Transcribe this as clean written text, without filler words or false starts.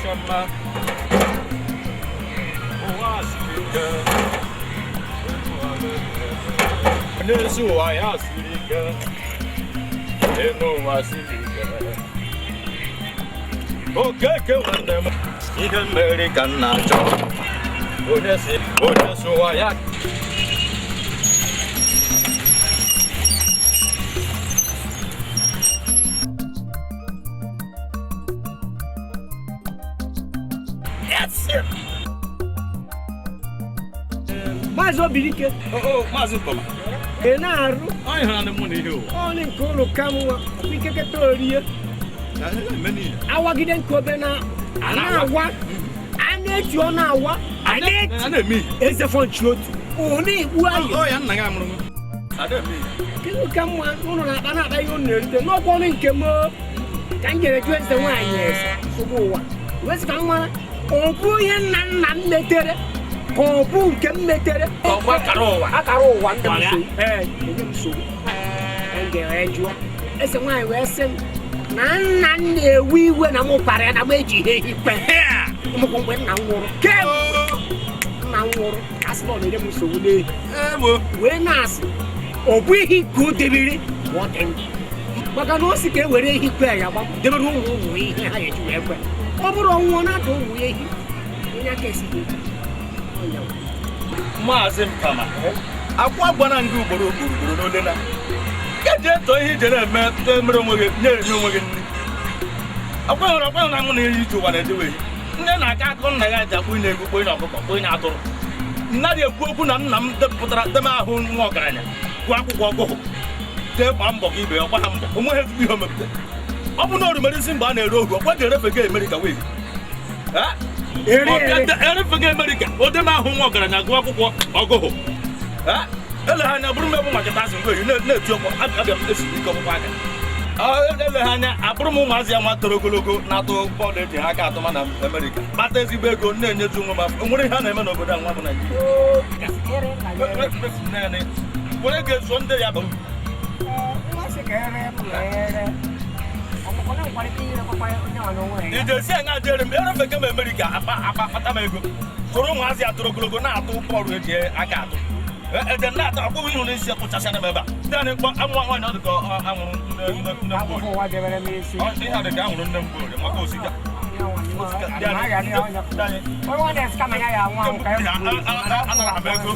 Shama. Nesu ayasirika. Eno wasirika. Okeke wandema. Ihe American nacho. Onesu ayak. Yes, sir. Mas obirike. Oh, mas o toma. Enaru. Ai, hana muni hiu. Oni kolo kamwa. Bike toria. Meni. Awa giden kobe na. Anawa. Aneju ona awa. Ana mi. Eze fon chot. Oni ibu ayo. Oh, ya nna ga amuru. Ada mi. Kilo kamwa uno na bana da yo nerite. No ko ni nkemo. Kanjere ju eze nwa anyesa. Sobo wa. Wesi kanwa. Obu ye nna metere. Obu nke metere. Ọgba karowa. Akarowa ndemso. Ndemso. Kanjere eju. Ese nwa ayo ese. Na nna na-ewe iwe na mụ kpara ya na mụ eji ihe ikpe ụmụkwụ mgbe nna m nwụrụ nna m nwụrụ asị na ọ na-enye m nsogbu n'ehi wee na-asị ọ bụ ihe ikpe o debere ma ọ dị ndụ maka na o si ka e were ihe ikpe ya gbapụ debere ụmụ ihe ha ga-eji wee kwe ọ bụrụ ọnwụọ na-ada ụmụ ya ehi onye aka esighị Maazị Mpama akwa gbana ndị ugboro gburugburu n'ole na kedu eto ihe ije na-eme mere onwe gị nye onwe gị nri akwa na mụ na eri ije ụwa na-edewe nne na-aka akụ nna ya ji akpụ na-egwu kponye ọkụkọ kponye atụrụ nna dị ekwu okwu na nna m depụtara deme ahụ nwa ọgaranya gụọ akwụkwọ ọgụgụ jee gbaa mbọ ka ibe ya ọgba ha mbọ onwe ha ezigbo ihe omepụta ọ bụ na orumerisi mgbe a na-ere ohu ọkwa ji erefega Amerịka wee erefega Amerịka o deme ahụ nwa ọgaranya gụọ akwụkwọ ọgụgụ ele ha anya bụrụ mmegbu maka tasị ngwe na-eti ọkpọ abịa m esiri ike ọkpụkpọ aka ele ha anya abụrụ m ụmụazị ya nwa toro ogologo na-atụ bọọlụ eji ha aka atụma na Amerịka kpata ezigbo ego na-enyeju onwe m afọ nwere ihe a na-eme n'obodo a nwa bụ Naịjirịa were ga-ezo ndị ya bụ ije si anya jere m erefeke m Amerịka akpata m ego soro ụmụazị ya toro ogologo na-atụ bọọlụ eji aka atụ ede na-ata akwụkwọ ihe n'isi kpụchasịa n'ebe a ndị mkpọ amụ nwaanyị ọdụkọ anwụrụ nne mgborie ihe adịka anwụrụ nne mgborie maka osika anara m ego